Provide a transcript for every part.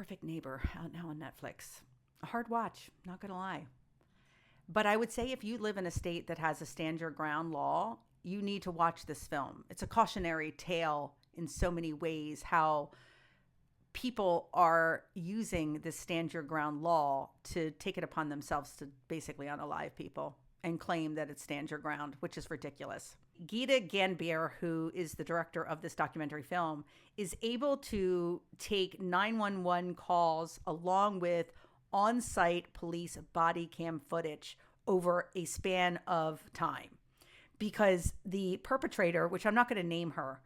Perfect Neighbor, out now on Netflix. A hard watch, not gonna lie. But I would say if you live in a state that has a stand your ground law, you need to watch this film. It's a cautionary tale in so many ways how people are using this stand your ground law to take it upon themselves to basically unalive people and claim that it's stand your ground, which is ridiculous. Gita Ganbir, who is the director of this documentary film, is able to take 911 calls along with on-site police body cam footage over a span of time because the perpetrator, which I'm not going to name her,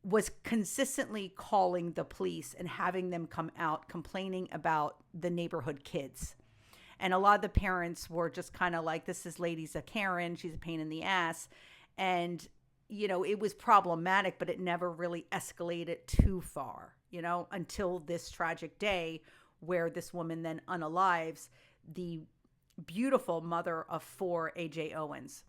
was consistently calling the police and having them come out complaining about the neighborhood kids. And a lot of the parents were just kind of like, this lady's a Karen, she's a pain in the ass. And, it was problematic, but it never really escalated too far, until this tragic day where this woman then unalives the beautiful mother of 4, AJ Owens.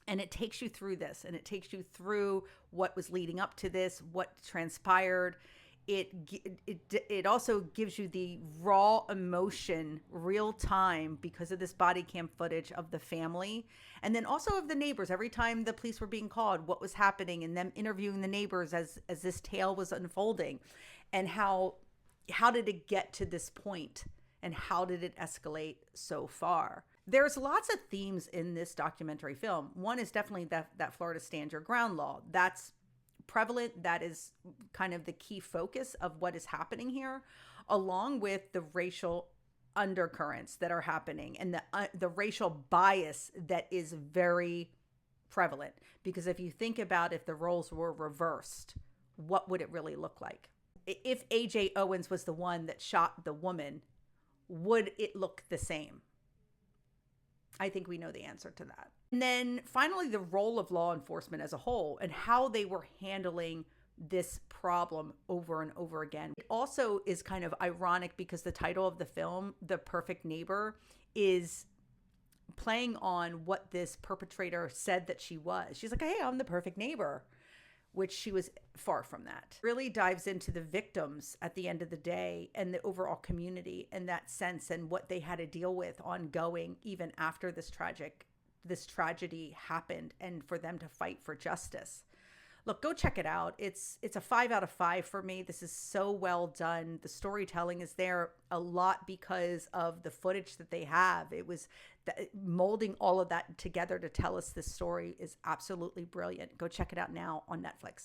And it takes you through this, and it takes you through what was leading up to this, what transpired. It also gives you the raw emotion, real time, because of this body cam footage of the family, and then also of the neighbors. Every time the police were being called, what was happening, and them interviewing the neighbors as this tale was unfolding, and how did it get to this point, and how did it escalate so far. There's lots of themes in this documentary film. One is definitely that Florida stand your ground law. That's prevalent. That is kind of the key focus of what is happening here, along with the racial undercurrents that are happening and the racial bias that is very prevalent. Because if you think about if the roles were reversed, what would it really look like? If AJ Owens was the one that shot the woman, would it look the same? I think we know the answer to that. And then finally, the role of law enforcement as a whole and how they were handling this problem over and over again. It also is kind of ironic because the title of the film, The Perfect Neighbor, is playing on what this perpetrator said that she was. She's like, hey, I'm the perfect neighbor, which she was far from that. Really dives into the victims at the end of the day and the overall community and that sense and what they had to deal with ongoing even after this tragedy happened, and for them to fight for justice. Look, go check it out. It's a 5 out of 5 for me. This is so well done. The storytelling is there a lot because of the footage that they have. It was molding all of that together to tell us this story is absolutely brilliant. Go check it out now on Netflix.